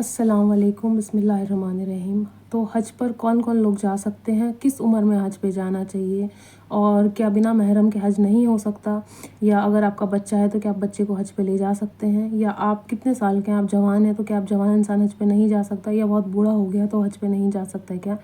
अस्सलाम वालेकुम, बिस्मिल्लाहिर्रहमानिर्रहीम। तो हज पर कौन कौन लोग जा सकते हैं, किस उम्र में हज पे जाना चाहिए और क्या बिना महरम के हज नहीं हो सकता, या अगर आपका बच्चा है तो क्या आप बच्चे को हज पे ले जा सकते हैं, या आप कितने साल के हैं, आप जवान हैं तो क्या आप जवान इंसान हज पे नहीं जा सकता, या बहुत बूढ़ा हो गया तो हज पे नहीं जा सकता है क्या।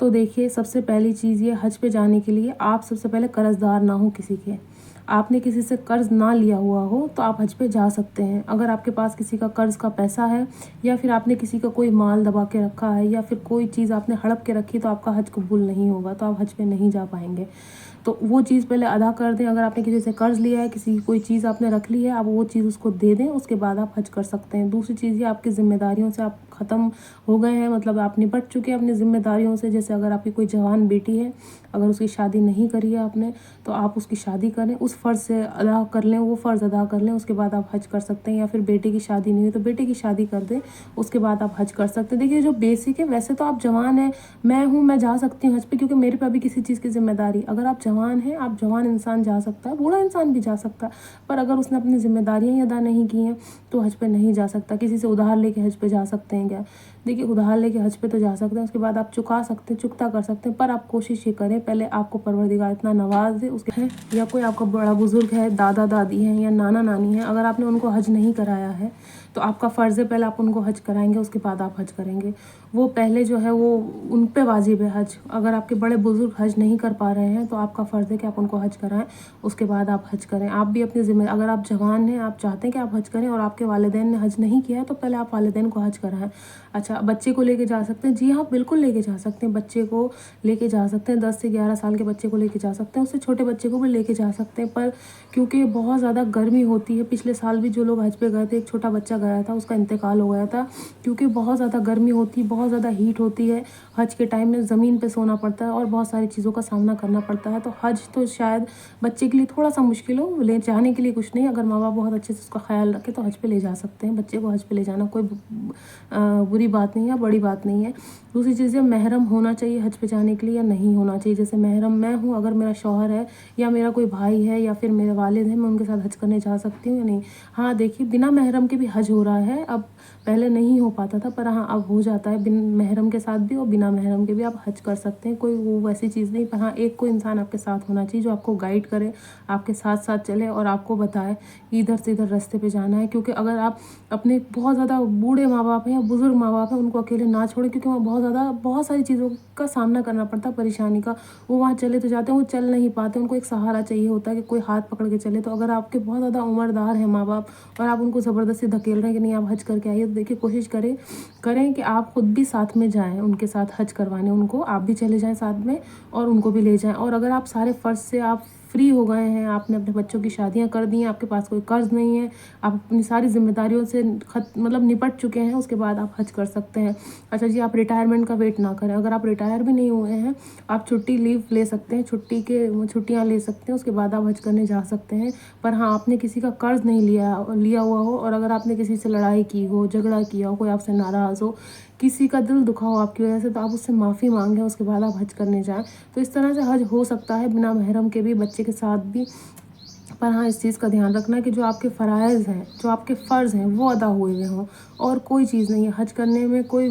तो देखिए, सबसे पहली चीज़ ये, हज पे जाने के लिए आप सबसे पहले कर्ज़दार ना हो किसी के। आपने किसी से कर्ज़ ना लिया हुआ हो तो आप हज पे जा सकते हैं। अगर आपके पास किसी का कर्ज़ का पैसा है, या फिर आपने किसी का कोई माल दबा के रखा है, या फिर कोई चीज़ आपने हड़प के रखी, तो आपका हज कबूल नहीं होगा, तो आप हज पे नहीं जा पाएंगे। तो वो चीज़ पहले अदा कर दें। अगर आपने किसी से कर्ज़ लिया है, किसी की कोई चीज़ आपने रख ली है, आप वो चीज़ उसको दे दें, उसके बाद आप हज कर सकते हैं। दूसरी चीज़ ये, आपकी ज़िम्मेदारियों से आप ख़त्म हो गए हैं, मतलब आप निपट चुके हैं अपनी ज़िम्मेदारियों से। जैसे अगर आपकी कोई जवान बेटी है, अगर उसकी शादी नहीं करी है आपने, तो आप उसकी शादी करें, उस फ़र्ज़ से अदा कर लें, वो फ़र्ज़ अदा कर लें, उसके बाद आप हज कर सकते हैं। या फिर बेटे की शादी नहीं हुई तो बेटे की शादी कर दें, उसके बाद आप हज कर सकते हैं। देखिए, जो बेसिक है, वैसे तो आप जवान हैं, मैं हूँ, मैं जा सकती हूँ हज पे, क्योंकि मेरे पे अभी किसी चीज़ की ज़िम्मेदारी। अगर आप जवान हैं, आप जवान इंसान जा सकता है, बूढ़ा इंसान भी जा सकता है, पर अगर उसने अपनी ज़िम्मेदारियाँ ही अदा नहीं की हैं तो हज पे नहीं जा सकता। किसी से उधार लेके हज पे जा सकते हैं क्या? देखिए, उधार लेके हज पे तो जा सकते हैं, उसके बाद आप चुका सकते हैं, चुकता कर सकते हैं, पर आप कोशिश ये करें, पहले आपको परवरदिगार इतना नवाज दे उसके है, या कोई आपका बड़ा बुजुर्ग है, दादा दादी हैं या नाना नानी हैं, अगर आपने उनको हज नहीं कराया है तो आपका फ़र्ज़ है पहले आप उनको हज कराएंगे, उसके बाद आप हज करेंगे। वो पहले जो है वो उन पे वाजिब है हज। अगर आपके बड़े बुजुर्ग हज नहीं कर पा रहे हैं तो आपका फ़र्ज़ है कि आप उनको हज कराएं, उसके बाद आप हज करें। आप भी अपनी ज़िम्मे, अगर आप जवान हैं, आप चाहते हैं कि आप हज करें और आपके वालिदैन ने हज नहीं किया है, तो पहले आप वालिदैन को हज कराएं। अच्छा, बच्चे को लेके जा सकते हैं? जी हाँ, बिल्कुल लेके जा सकते हैं, बच्चे को लेके जा सकते हैं। 10 से 11 साल के बच्चे को लेके जा सकते हैं, उससे छोटे बच्चे को भी लेके जा सकते हैं। पर क्योंकि बहुत ज़्यादा गर्मी होती है, पिछले साल भी जो लोग हज पे गए थे, एक छोटा बच्चा गया था, उसका इंतकाल हो गया था, क्योंकि बहुत ज़्यादा गर्मी होती है, बहुत ज़्यादा हीट होती है। हज के टाइम में ज़मीन पे सोना पड़ता है और बहुत सारी चीज़ों का सामना करना पड़ता है। तो हज तो शायद बच्चे के लिए थोड़ा सा मुश्किल हो, ले जाने के लिए कुछ नहीं, अगर माँ बाप बहुत अच्छे से उसका ख्याल रखें तो हज पे ले जा सकते हैं। बच्चे को हज पे ले जाना कोई बुरी बात नहीं है, बड़ी बात नहीं है। दूसरी चीज़ है, महरम होना चाहिए हज पे जाने के लिए या नहीं होना चाहिए। जैसे महरम मैं हूँ, अगर मेरा शौहर है या मेरा कोई भाई है या फिर मेरे वालिद हैं, मैं उनके साथ हज करने जा सकती हूँ या नहीं। हाँ, देखिए, बिना महरम के भी हज हो रहा है अब, पहले नहीं हो पाता था, पर हाँ अब हो जाता है। बिन महरम के साथ भी और बिना महरम के भी आप हज कर सकते हैं, कोई वो वैसी चीज़ नहीं। पर हाँ, एक कोई इंसान आपके साथ होना चाहिए जो आपको गाइड करे, आपके साथ साथ चले और आपको बताए कि इधर से इधर रास्ते पे जाना है। क्योंकि अगर आप अपने बहुत ज़्यादा बूढ़े माँ बाप हैं या बुज़ुर्ग माँ बाप हैं, उनको अकेले ना छोड़ें, क्योंकि वहाँ बहुत सारी चीज़ों का सामना करना पड़ता है, परेशानी का। वो वहाँ चले तो जाते हैं, वो चल नहीं पाते, उनको एक सहारा चाहिए होता है कि कोई हाथ पकड़ के चले। तो अगर आपके बहुत ज़्यादा उम्रदार हैं माँ बाप और आप उनको ज़बरदस्ती धकेल रहे हैं कि नहीं आप हज करके आइए, तो देखिए, कोशिश करें कि आप खुद भी साथ में जाएं, उनके साथ हज करवाने, उनको आप भी चले जाएं साथ में और उनको भी ले जाएं। और अगर आप सारे फ़र्ज़ से आप फ्री हो गए हैं, आपने अपने बच्चों की शादियां कर दी हैं, आपके पास कोई कर्ज़ नहीं है, आप अपनी सारी ज़िम्मेदारियों से मतलब निपट चुके हैं, उसके बाद आप हज कर सकते हैं। अच्छा जी, आप रिटायरमेंट का वेट ना करें। अगर आप रिटायर भी नहीं हुए हैं, आप छुट्टी लीव ले सकते हैं, छुट्टियाँ ले सकते हैं, उसके बाद आप हज करने जा सकते हैं। पर हाँ, आपने किसी का कर्ज़ नहीं लिया हुआ हो, और अगर आपने किसी से लड़ाई की हो, झगड़ा किया हो, कोई आपसे नाराज़ हो, किसी का दिल दुखा हो आपकी वजह से, तो आप उससे माफ़ी मांगें, उसके बाद आप हज करने जाएं। तो इस तरह से हज हो सकता है बिना महरम के भी, बच्चे के साथ भी। पर हाँ, इस चीज़ का ध्यान रखना है कि जो आपके फ़राइज़ हैं, जो आपके फ़र्ज़ हैं, वो अदा हुए हुए हों, और कोई चीज़ नहीं है। हज करने में कोई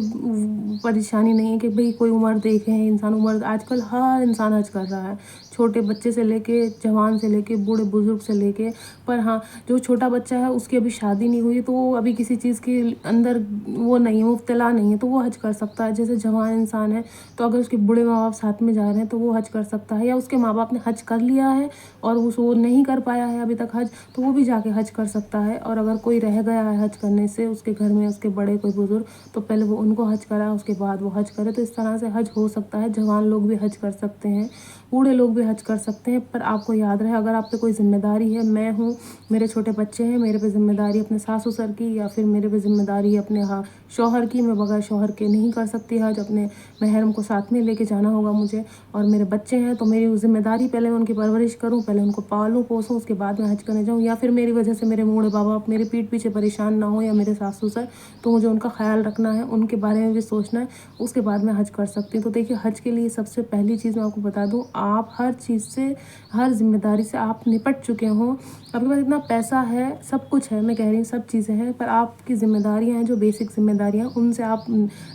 परेशानी नहीं है कि भाई कोई उम्र देखे हैं इंसान, उम्र आजकल हर इंसान हज कर रहा है, छोटे बच्चे से लेके जवान से लेके बूढ़े बुजुर्ग से लेके। पर हाँ, जो छोटा बच्चा है उसकी अभी शादी नहीं हुई, तो वो अभी किसी चीज़ के अंदर वो नहीं है, मुब्तला नहीं है, तो वो हज कर सकता है। जैसे जवान इंसान है, तो अगर उसके बूढ़े माँ बाप साथ में जा रहे हैं तो वो हज कर सकता है, या उसके माँ बाप ने हज कर लिया है और वो नहीं कर पाया है अभी तक हज, तो वो भी जाके हज कर सकता है। और अगर कोई रह गया है हज करने से, उसके घर में उसके बड़े कोई बुजुर्ग, तो पहले वो उनको हज कराए, उसके बाद वो हज करे। तो इस तरह से हज हो सकता है। जवान लोग भी हज कर सकते हैं, बूढ़े लोग भी हज कर सकते हैं। पर आपको याद रहे, अगर आप पे कोई ज़िम्मेदारी है, मैं हूँ, मेरे छोटे बच्चे हैं, मेरे पे ज़िम्मेदारी अपने सास ससुर की, या फिर मेरे पे ज़िम्मेदारी है अपने शौहर की, मैं बगैर शौहर के नहीं कर सकती हज, अपने महरम को साथ में लेके जाना होगा मुझे। और मेरे बच्चे हैं तो मेरी ज़िम्मेदारी, पहले मैं उनकी परवरिश करूँ, पहले उनको पालूँ पोसूँ, उसके बाद मैं हज करने जाऊँ। या फिर मेरी वजह से मेरे बूढ़े बाबा मेरे पीठ पीछे परेशान ना हो, या मेरे सास ससुर, तो मुझे उनका ख्याल रखना है, उनके बारे में भी सोचना है, उसके बाद मैं हज कर सकती हूँ। तो देखिए, हज के लिए सबसे पहली चीज़ मैं आपको बता दूँ, आप हर چیز سے، ہر ذمہ داری سے آپ نپٹ چکے ہوں، آپ کے پاس اتنا پیسہ ہے، سب کچھ ہے، میں کہہ رہی ہوں سب چیزیں ہیں، پر آپ کی ذمہ داریاں ہیں جو بیسک ذمہ داریاں، ان سے آپ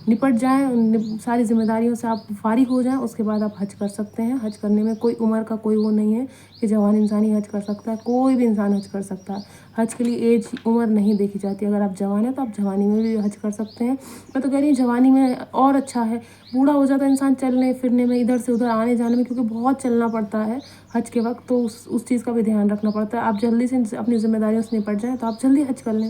نپٹ جائیں، ساری ذمہ داریوں سے آپ فارغ ہو جائیں، اس کے بعد آپ حج کر سکتے ہیں۔ حج کرنے میں کوئی عمر کا کوئی وہ نہیں ہے کہ جوان انسان ہی حج کر سکتا ہے، کوئی بھی انسان حج کر سکتا ہے۔ حج کے لیے ایج عمر نہیں دیکھی جاتی، اگر آپ جوان ہیں تو آپ جوانی میں بھی حج کر سکتے ہیں۔ میں تو کہہ رہی ہوں جوانی میں اور اچھا ہے، بوڑھا ہو جاتا ہے انسان چلنے پھرنے میں، ادھر سے ادھر آنے جانے میں، کیونکہ بہت چلنا پڑتا ہے حج کے وقت، تو اس چیز کا بھی دھیان رکھنا پڑتا ہے۔ آپ جلدی سے اپنی ذمہ داریوں سے نپٹ جائیں تو آپ جلدی حج کر لیں۔